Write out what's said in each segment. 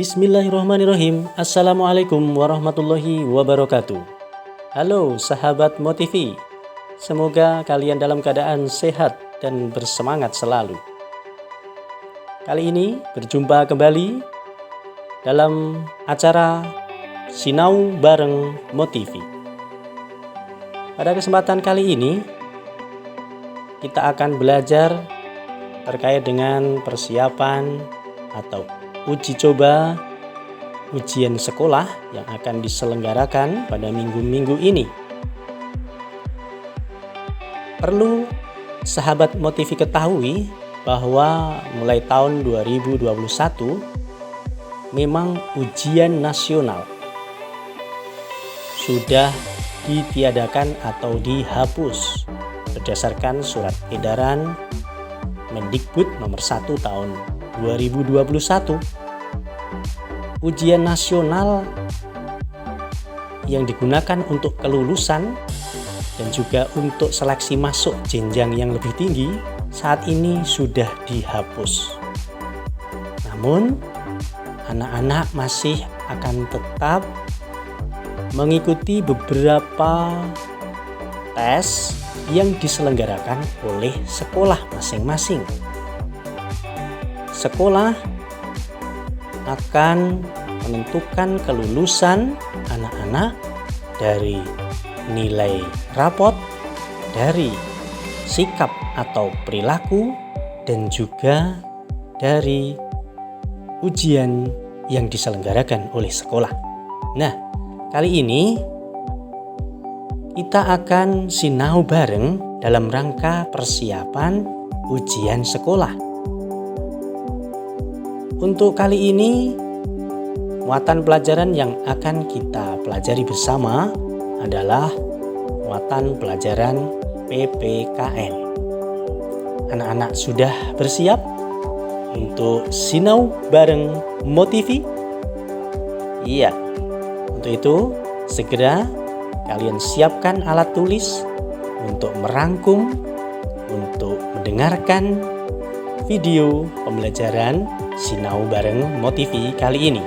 Bismillahirrahmanirrahim. Assalamualaikum warahmatullahi wabarakatuh. Halo sahabat Motivi. Semoga kalian dalam keadaan sehat dan bersemangat selalu. Kali ini berjumpa kembali dalam acara Sinau bareng Motivi. Pada kesempatan kali ini kita akan belajar terkait dengan persiapan atau uji coba ujian sekolah yang akan diselenggarakan pada minggu-minggu ini. Perlu sahabat Motivi ketahui bahwa mulai tahun 2021 memang ujian nasional sudah ditiadakan atau dihapus berdasarkan surat edaran Mendikbud nomor 1 tahun 2021. Ujian nasional yang digunakan untuk kelulusan dan juga untuk seleksi masuk jenjang yang lebih tinggi saat ini sudah dihapus. Namun, anak-anak masih akan tetap mengikuti beberapa tes yang diselenggarakan oleh sekolah masing-masing. Sekolah akan menentukan kelulusan anak-anak dari nilai rapot, dari sikap atau perilaku, dan juga dari ujian yang diselenggarakan oleh sekolah. Nah, kali ini kita akan sinau bareng dalam rangka persiapan ujian sekolah. Untuk kali ini, muatan pelajaran yang akan kita pelajari bersama adalah muatan pelajaran PPKN. Anak-anak sudah bersiap untuk sinau bareng Motivi? Iya, untuk itu segera kalian siapkan alat tulis untuk merangkum, untuk mendengarkan video pembelajaran Sinau bareng Motivi kali ini.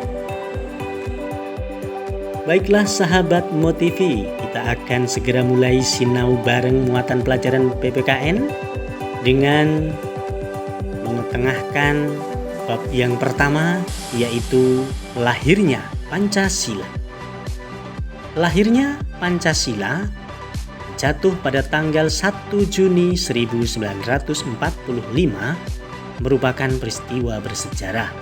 Baiklah sahabat Motivi, kita akan segera mulai sinau bareng muatan pelajaran PPKN dengan mengetengahkan bab yang pertama, yaitu lahirnya Pancasila. Lahirnya Pancasila jatuh pada tanggal 1 Juni 1945 merupakan peristiwa bersejarah.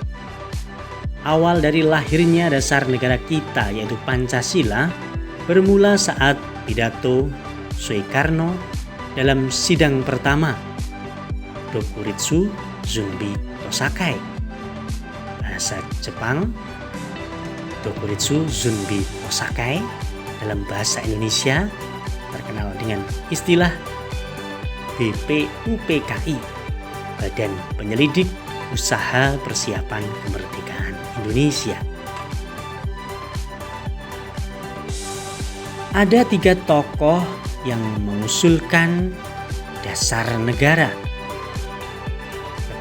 Awal dari lahirnya dasar negara kita yaitu Pancasila bermula saat pidato Soekarno dalam sidang pertama Dokuritsu Zunbi Tosakai. Bahasa Jepang Dokuritsu Zunbi Tosakai, dalam bahasa Indonesia terkenal dengan istilah BPUPKI, Badan Penyelidik Usaha Persiapan Kemerdekaan Indonesia. Ada 3 tokoh yang mengusulkan dasar negara.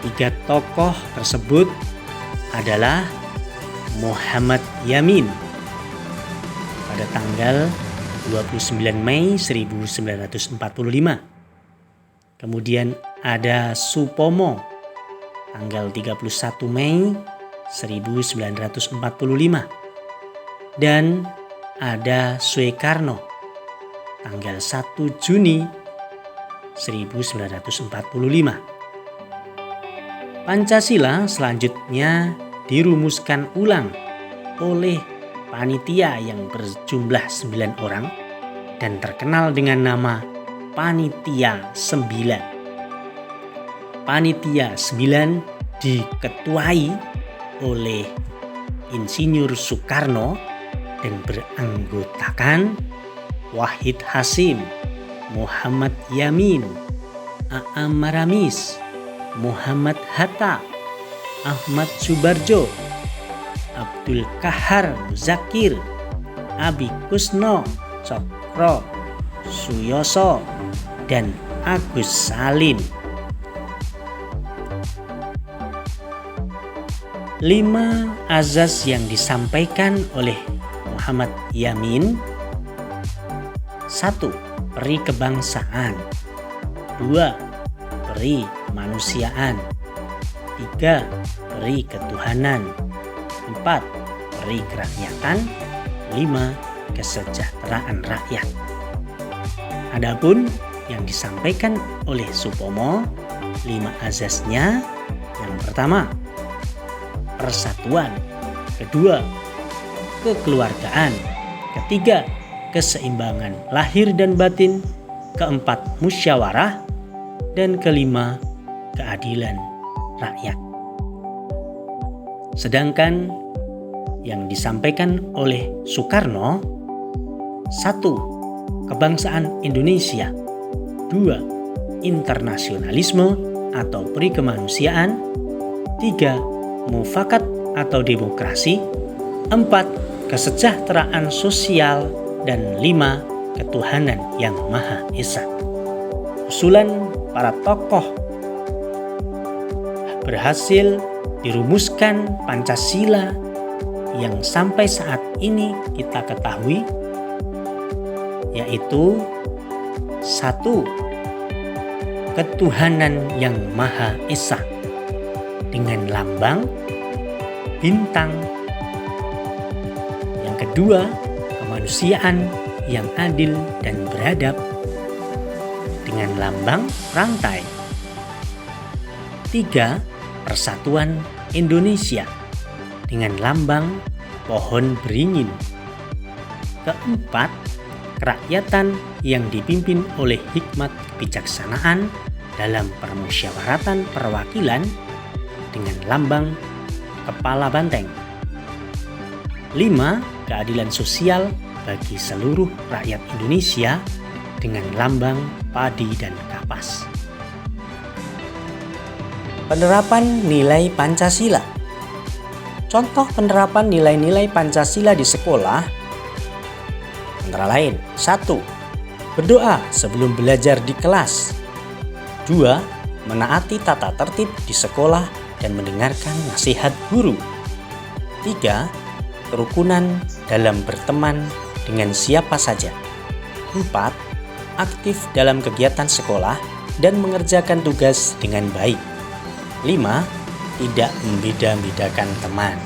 Ketiga tokoh tersebut adalah Muhammad Yamin pada tanggal 29 Mei 1945. Kemudian ada Supomo tanggal 31 Mei 1945. Dan ada Soekarno tanggal 1 Juni 1945. Pancasila selanjutnya dirumuskan ulang oleh panitia yang berjumlah 9 orang dan terkenal dengan nama Panitia 9. Panitia 9 diketuai oleh Insinyur Soekarno dan beranggotakan Wahid Hasyim, Muhammad Yamin, A'am Maramis, Muhammad Hatta, Ahmad Subarjo, Abdul Kahar Zakir, Abi Kusno, Cokro Suyoso, dan Agus Salim. 5 azas yang disampaikan oleh Muhammad Yamin. 1. Peri kebangsaan. 2. Peri kemanusiaan. 3. Peri ketuhanan. 4. Peri kerakyatan. 5. Kesejahteraan rakyat. Adapun yang disampaikan oleh Supomo, 5 azasnya: yang pertama, persatuan. Kedua, kekeluargaan. Ketiga, keseimbangan lahir dan batin. Keempat, musyawarah. Dan kelima, keadilan rakyat. Sedangkan yang disampaikan oleh Soekarno: 1. Kebangsaan Indonesia. 2. Internasionalisme atau peri kemanusiaan. 3. Mufakat atau demokrasi. 4. Kesejahteraan sosial. Dan 5. Ketuhanan yang Maha Esa. Usulan para tokoh berhasil dirumuskan Pancasila yang sampai saat ini kita ketahui, yaitu 1. Ketuhanan yang Maha Esa dengan lambang bintang. Yang kedua, kemanusiaan yang adil dan beradab dengan lambang rantai. 3. Persatuan Indonesia dengan lambang pohon beringin. Keempat, kerakyatan yang dipimpin oleh hikmat kebijaksanaan dalam permusyawaratan perwakilan dengan lambang kepala banteng. 5. Keadilan sosial bagi seluruh rakyat Indonesia dengan lambang padi dan kapas. Penerapan nilai Pancasila. Contoh penerapan nilai-nilai Pancasila di sekolah antara lain: 1. Berdoa sebelum belajar di kelas. 2. Menaati tata tertib di sekolah dan mendengarkan nasihat guru. 3. Kerukunan dalam berteman dengan siapa saja. 4. Aktif dalam kegiatan sekolah dan mengerjakan tugas dengan baik. 5. Tidak membeda-bedakan teman.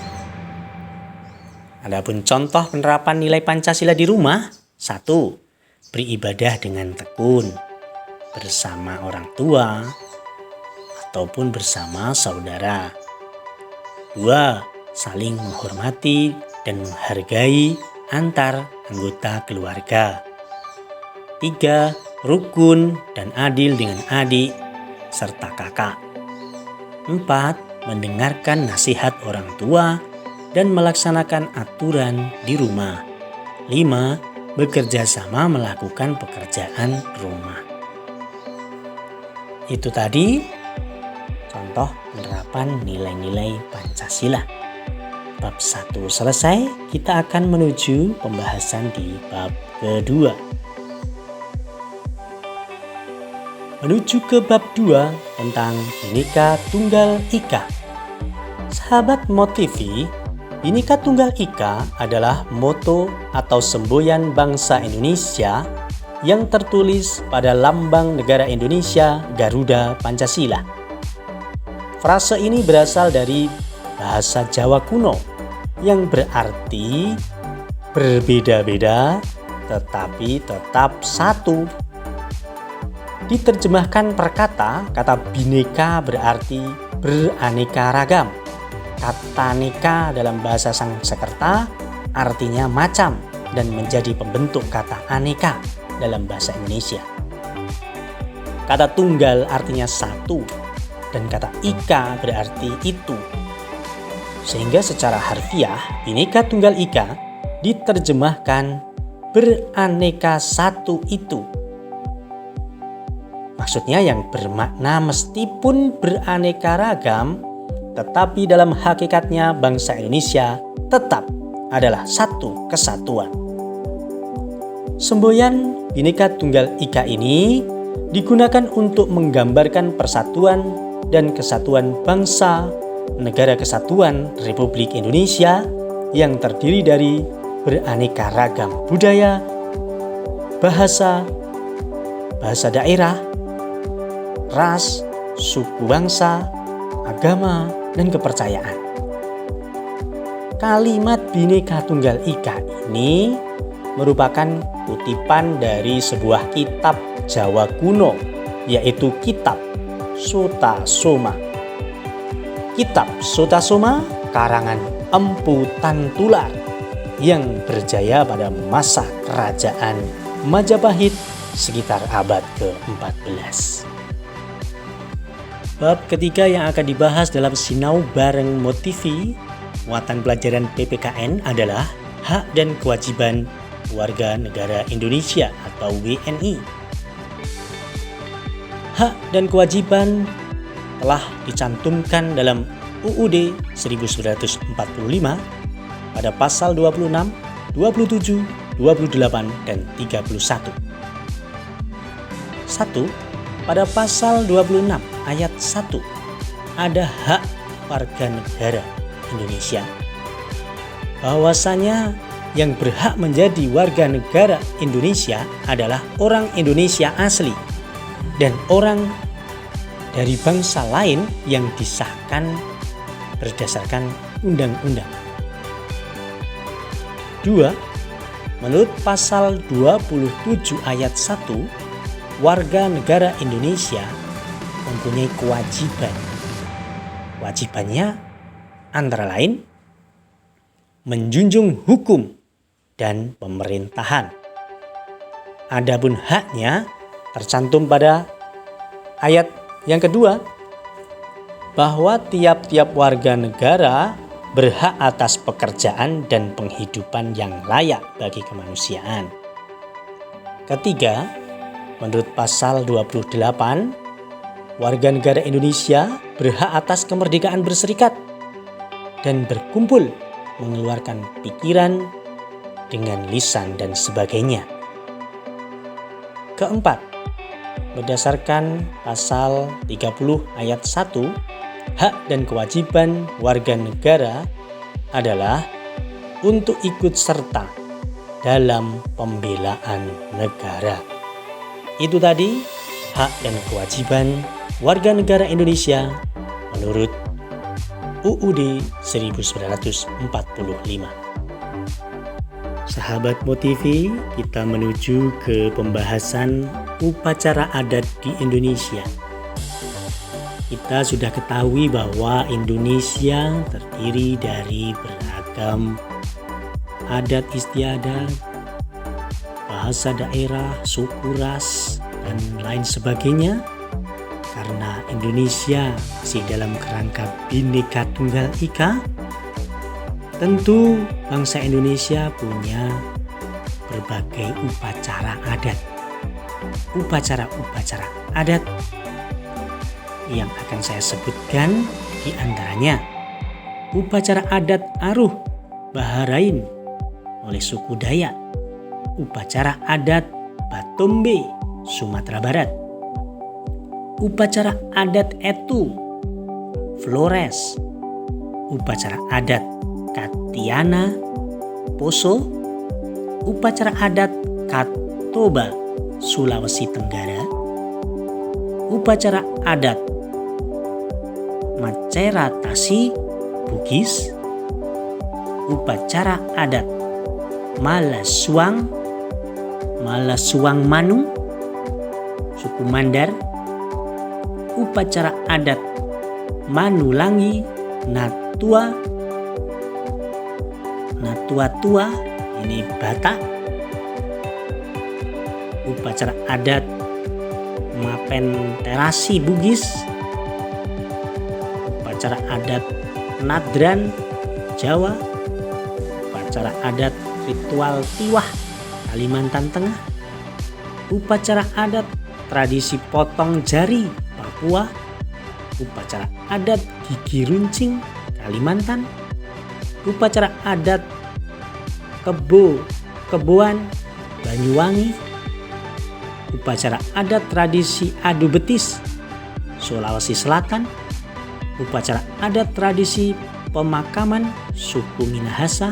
Adapun contoh penerapan nilai Pancasila di rumah: 1. Beribadah dengan tekun bersama orang tua ataupun bersama saudara. 2. Saling menghormati dan menghargai antar anggota keluarga. 3. Rukun dan adil dengan adik serta kakak. 4. Mendengarkan nasihat orang tua dan melaksanakan aturan di rumah. 5. Bekerja sama melakukan pekerjaan rumah. Itu tadi contoh penerapan nilai-nilai Pancasila. Bab 1 selesai, kita akan menuju pembahasan di bab kedua. Menuju ke bab 2 tentang Bhinneka Tunggal Ika. Sahabat Motivi, Bhinneka Tunggal Ika adalah moto atau semboyan bangsa Indonesia yang tertulis pada lambang negara Indonesia Garuda Pancasila. Frase ini berasal dari bahasa Jawa kuno yang berarti berbeda-beda tetapi tetap satu. Diterjemahkan per kata bhinneka berarti beraneka ragam. Kata neka dalam bahasa Sanskerta artinya macam dan menjadi pembentuk kata aneka dalam bahasa Indonesia. Kata tunggal artinya satu dan kata ika berarti itu. Sehingga secara harfiah Bhinneka Tunggal Ika diterjemahkan beraneka satu itu. Maksudnya yang bermakna meskipun beraneka ragam, tetapi dalam hakikatnya bangsa Indonesia tetap adalah satu kesatuan. Semboyan Bhinneka Tunggal Ika ini digunakan untuk menggambarkan persatuan dan kesatuan bangsa Negara Kesatuan Republik Indonesia yang terdiri dari beraneka ragam budaya, bahasa daerah, ras, suku bangsa, agama, dan kepercayaan. Kalimat Bhinneka Tunggal Ika ini merupakan kutipan dari sebuah kitab Jawa kuno, yaitu kitab Sota Soma. Kitab Sota Soma karangan Empu Tantular yang berjaya pada masa kerajaan Majapahit sekitar abad ke-14. Bab ketiga yang akan dibahas dalam Sinau Bareng Motivi muatan pelajaran PPKN adalah hak dan kewajiban warga negara Indonesia atau WNI. Hak dan kewajiban telah dicantumkan dalam UUD 1945 pada pasal 26, 27, 28, dan 31. 1. Pada pasal 26 ayat 1 ada hak warga negara Indonesia, bahwasanya yang berhak menjadi warga negara Indonesia adalah orang Indonesia asli dan orang dari bangsa lain yang disahkan berdasarkan undang-undang. 2. Menurut pasal 27 ayat 1, warga negara Indonesia mempunyai kewajiban. Kewajibannya antara lain menjunjung hukum dan pemerintahan. Adapun haknya tercantum pada ayat yang kedua, bahwa tiap-tiap warga negara berhak atas pekerjaan dan penghidupan yang layak bagi kemanusiaan. Ketiga, menurut pasal 28, warga negara Indonesia berhak atas kemerdekaan berserikat dan berkumpul, mengeluarkan pikiran dengan lisan dan sebagainya. Keempat, berdasarkan pasal 30 ayat 1, hak dan kewajiban warga negara adalah untuk ikut serta dalam pembelaan negara. Itu tadi hak dan kewajiban warga negara Indonesia menurut UUD 1945. Sahabat Motivi, kita menuju ke pembahasan upacara adat di Indonesia. Kita sudah ketahui bahwa Indonesia terdiri dari beragam adat istiadat, bahasa daerah, suku ras, dan lain sebagainya. Karena Indonesia masih dalam kerangka Bhinneka Tunggal Ika, tentu bangsa Indonesia punya berbagai upacara adat. Upacara-upacara adat yang akan saya sebutkan di antaranya upacara adat Aruh Baharain oleh suku Dayak, upacara adat Batombe Sumatera Barat, upacara adat Etu Flores, upacara adat Katiana Poso, upacara adat Katoba Sulawesi Tenggara, upacara adat Maceratasi Bugis, upacara adat Malasuang Manung suku Mandar, upacara adat Manulangi Natua Tua ini Batak, upacara adat Mapenterasi Bugis, upacara adat Nadran Jawa, upacara adat Ritual Tiwah Kalimantan Tengah, upacara adat tradisi potong jari Papua, upacara adat Gigi Runcing Kalimantan, upacara adat Keboan Banyuwangi, upacara adat tradisi Adu Betis Sulawesi Selatan, upacara adat tradisi pemakaman suku Minahasa,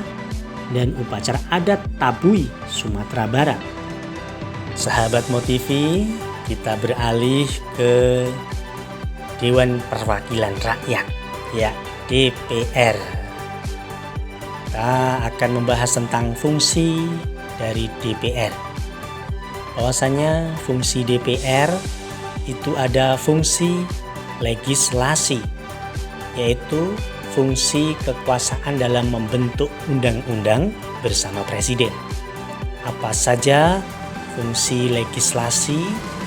dan upacara adat Tabui Sumatera Barat. Sahabat Motivi, kita beralih ke Dewan Perwakilan Rakyat, ya DPR. Kita akan membahas tentang fungsi dari DPR. Bahwasanya fungsi DPR itu ada fungsi legislasi, yaitu fungsi kekuasaan dalam membentuk undang-undang bersama presiden. Apa saja fungsi legislasi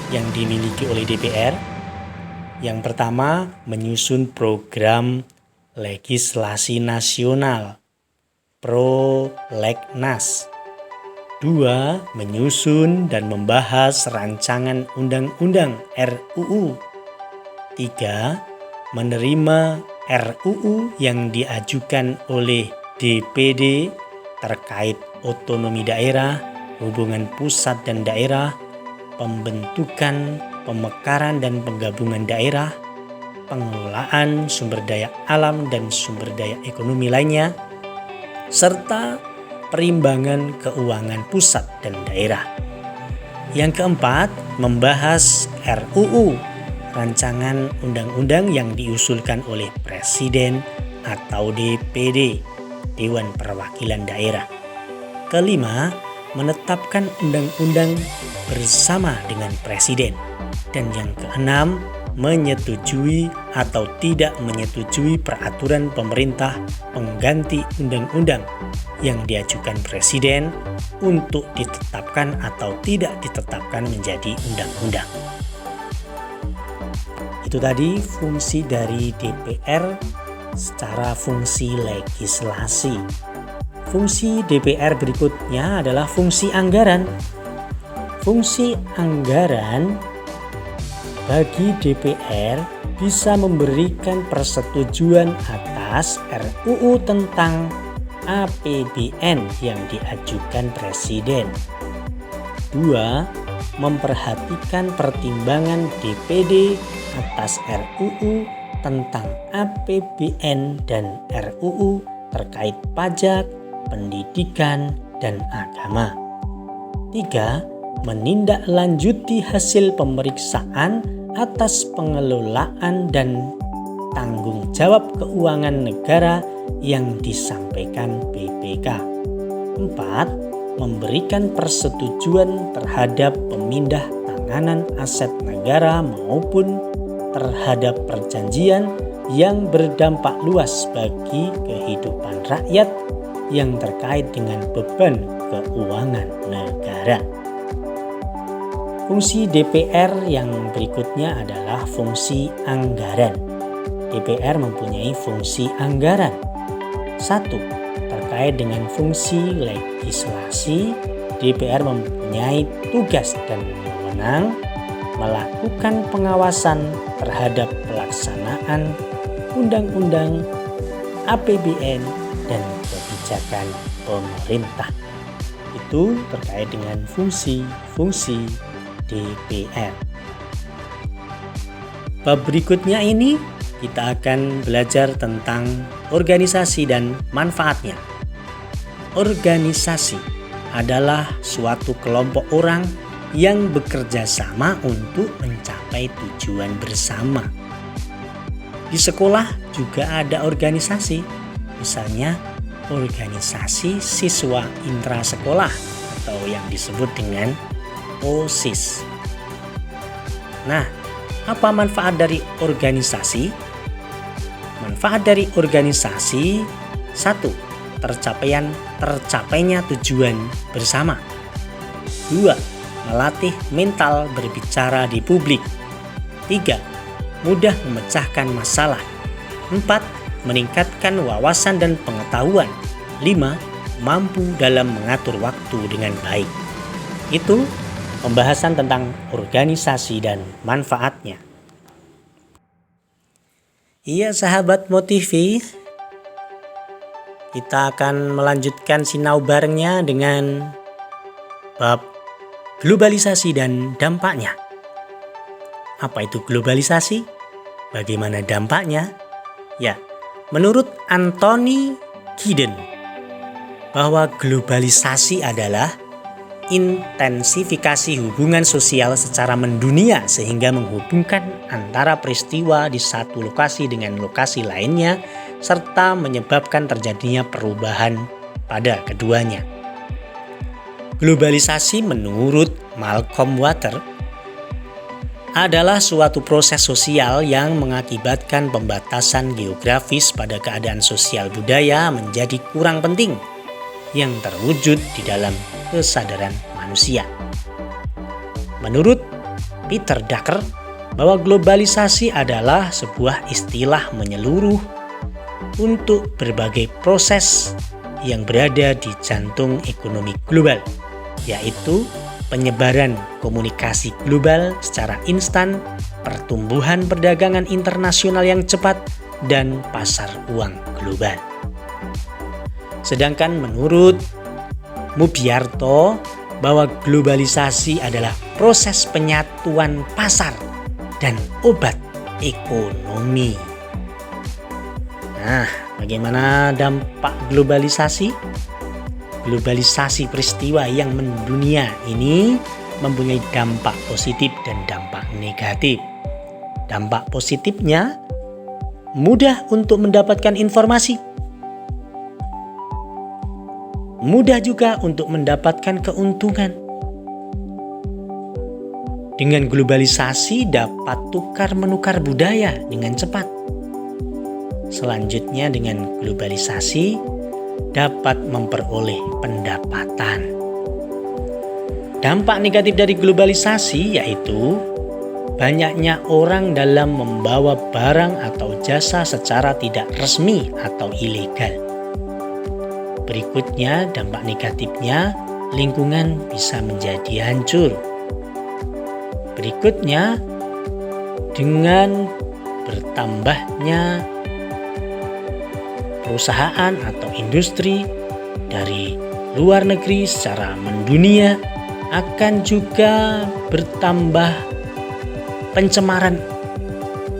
yang dimiliki oleh DPR? Yang pertama, menyusun program legislasi nasional, Prolegnas. 2. Menyusun dan membahas rancangan undang-undang RUU. 3. Menerima RUU yang diajukan oleh DPD terkait otonomi daerah, hubungan pusat dan daerah, pembentukan, pemekaran dan penggabungan daerah, pengelolaan sumber daya alam dan sumber daya ekonomi lainnya, serta perimbangan keuangan pusat dan daerah. Yang keempat, membahas RUU, rancangan undang-undang yang diusulkan oleh Presiden atau DPD, Dewan Perwakilan Daerah. Kelima, menetapkan undang-undang bersama dengan Presiden. Dan yang keenam, menyetujui atau tidak menyetujui peraturan pemerintah pengganti undang-undang yang diajukan Presiden untuk ditetapkan atau tidak ditetapkan menjadi undang-undang. Itu tadi fungsi dari DPR secara fungsi legislasi. Fungsi DPR berikutnya adalah fungsi anggaran. Fungsi anggaran bagi DPR bisa memberikan persetujuan atas RUU tentang APBN yang diajukan Presiden. 2. Memperhatikan pertimbangan DPD atas RUU tentang APBN dan RUU terkait pajak, pendidikan, dan agama. 3. Menindaklanjuti hasil pemeriksaan atas pengelolaan dan tanggung jawab keuangan negara yang disampaikan BPK. 4. Memberikan persetujuan terhadap pemindah tanganan aset negara maupun terhadap perjanjian yang berdampak luas bagi kehidupan rakyat yang terkait dengan beban keuangan negara. Fungsi DPR yang berikutnya adalah fungsi anggaran. DPR mempunyai fungsi anggaran. 1. Terkait dengan fungsi legislasi, DPR mempunyai tugas dan wewenang melakukan pengawasan terhadap pelaksanaan undang-undang, APBN, dan kebijakan pemerintah. Itu terkait dengan fungsi-fungsi DPR. Bab berikutnya ini kita akan belajar tentang organisasi dan manfaatnya. Organisasi adalah suatu kelompok orang yang bekerja sama untuk mencapai tujuan bersama. Di sekolah juga ada organisasi, misalnya organisasi siswa intrasekolah atau yang disebut dengan OSIS. Nah, apa manfaat dari organisasi? Manfaat dari organisasi: 1. Tercapainya tujuan bersama. 2. Melatih mental berbicara di publik. 3. Mudah memecahkan masalah. 4. Meningkatkan wawasan dan pengetahuan. 5. Mampu dalam mengatur waktu dengan baik. Itu pembahasan tentang organisasi dan manfaatnya. Iya sahabat Motivi, kita akan melanjutkan sinau barengnya dengan bab globalisasi dan dampaknya. Apa itu globalisasi? Bagaimana dampaknya? Ya, menurut Anthony Giddens bahwa globalisasi adalah intensifikasi hubungan sosial secara mendunia sehingga menghubungkan antara peristiwa di satu lokasi dengan lokasi lainnya serta menyebabkan terjadinya perubahan pada keduanya. Globalisasi menurut Malcolm Water adalah suatu proses sosial yang mengakibatkan pembatasan geografis pada keadaan sosial budaya menjadi kurang penting yang terwujud di dalam kesadaran manusia. Menurut Peter Drucker, bahwa globalisasi adalah sebuah istilah menyeluruh untuk berbagai proses yang berada di jantung ekonomi global, yaitu penyebaran komunikasi global secara instan, pertumbuhan perdagangan internasional yang cepat, dan pasar uang global. Sedangkan menurut Mubyarto bahwa globalisasi adalah proses penyatuan pasar dan obat ekonomi. Nah, bagaimana dampak globalisasi? Globalisasi peristiwa yang mendunia ini mempunyai dampak positif dan dampak negatif. Dampak positifnya mudah untuk mendapatkan informasi, mudah juga untuk mendapatkan keuntungan. Dengan globalisasi dapat tukar-menukar budaya dengan cepat. Selanjutnya dengan globalisasi dapat memperoleh pendapatan. Dampak negatif dari globalisasi yaitu banyaknya orang dalam membawa barang atau jasa secara tidak resmi atau ilegal. Berikutnya dampak negatifnya lingkungan bisa menjadi hancur. Berikutnya dengan bertambahnya perusahaan atau industri dari luar negeri secara mendunia akan juga bertambah pencemaran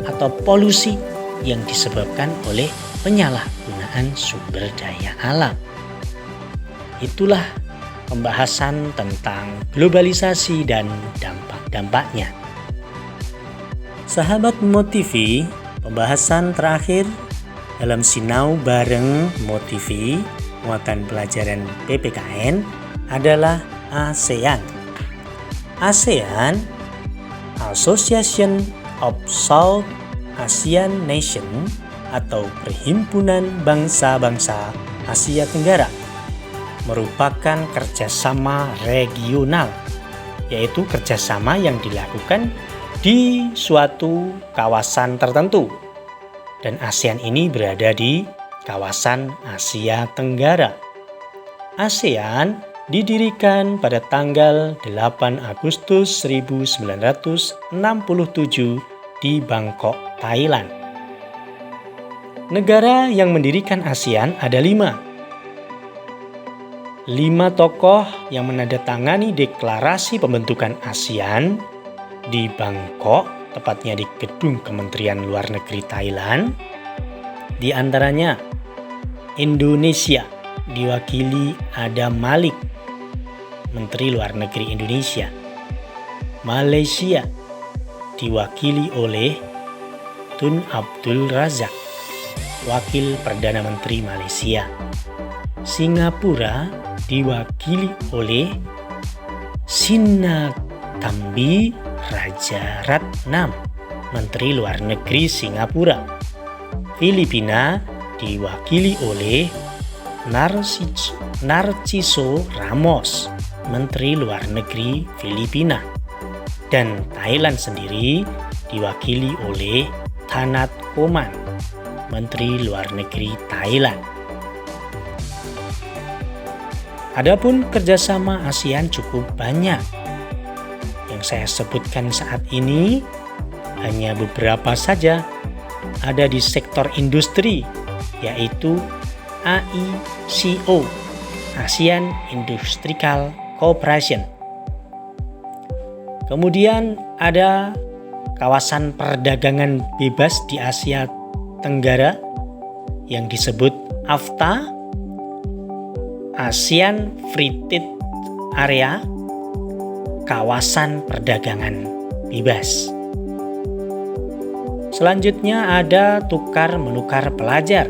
atau polusi yang disebabkan oleh penyalahgunaan sumber daya alam. Itulah pembahasan tentang globalisasi dan dampak-dampaknya. Sahabat Motivi, pembahasan terakhir dalam Sinau Bareng Motivi muatan pelajaran PPKN adalah ASEAN. ASEAN, Association of South Asian Nation atau Perhimpunan Bangsa-Bangsa Asia Tenggara, merupakan kerjasama regional, yaitu kerjasama yang dilakukan di suatu kawasan tertentu. Dan ASEAN ini berada di kawasan Asia Tenggara. ASEAN didirikan pada tanggal 8 Agustus 1967 di Bangkok, Thailand. Negara yang mendirikan ASEAN ada 5. 5 tokoh yang menandatangani deklarasi pembentukan ASEAN di Bangkok, tepatnya di Gedung Kementerian Luar Negeri Thailand. Di antaranya Indonesia diwakili Adam Malik, Menteri Luar Negeri Indonesia. Malaysia diwakili oleh Tun Abdul Razak, Wakil Perdana Menteri Malaysia. Singapura diwakili oleh Sinnathamby Rajaratnam, Menteri Luar Negeri Singapura. Filipina diwakili oleh Narciso Ramos, Menteri Luar Negeri Filipina. Dan Thailand sendiri diwakili oleh Thanat Khoman, Menteri Luar Negeri Thailand. Adapun kerjasama ASEAN cukup banyak. Yang saya sebutkan saat ini hanya beberapa saja. Ada di sektor industri, yaitu AICO, ASEAN Industrial Cooperation. Kemudian ada kawasan perdagangan bebas di Asia Tenggara, yang disebut AFTA, ASEAN Free Trade Area, kawasan perdagangan bebas. Selanjutnya ada tukar menukar pelajar,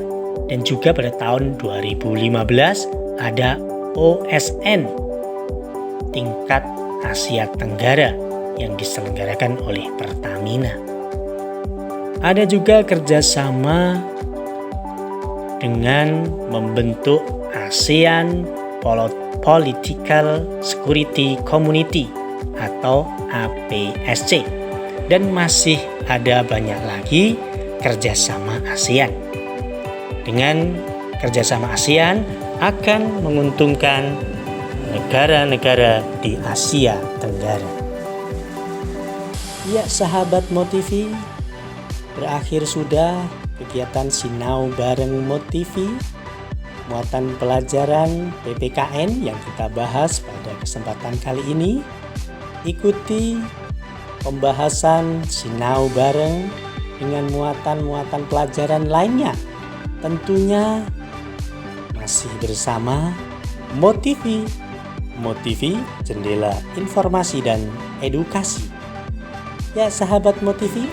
dan juga pada tahun 2015 ada OSN tingkat Asia Tenggara yang diselenggarakan oleh Pertamina. Ada juga kerjasama dengan membentuk ASEAN Political Security Community atau APSC, dan masih ada banyak lagi kerjasama ASEAN. Dengan kerjasama ASEAN akan menguntungkan negara-negara di Asia Tenggara. Ya sahabat Motivi, berakhir sudah kegiatan Sinau bareng Motivi, muatan pelajaran PPKN yang kita bahas pada kesempatan kali ini. Ikuti pembahasan Sinau bareng dengan muatan-muatan pelajaran lainnya. Tentunya masih bersama Motivi, jendela informasi dan edukasi. Ya sahabat Motivi,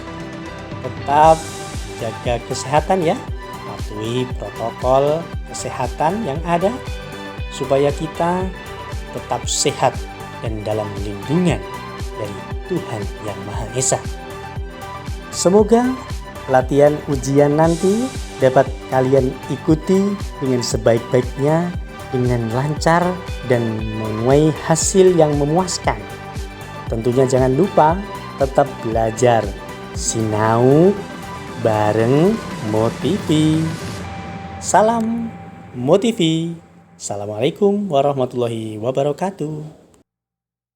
tetap jaga kesehatan ya, patuhi protokol kesehatan yang ada supaya kita tetap sehat dan dalam lindungan dari Tuhan Yang Maha Esa. Semoga latihan ujian nanti dapat kalian ikuti dengan sebaik-baiknya, dengan lancar dan menuai hasil yang memuaskan. Tentunya jangan lupa tetap belajar. Sinau bareng Motivi. Salam Motivi. Assalamualaikum warahmatullahi wabarakatuh.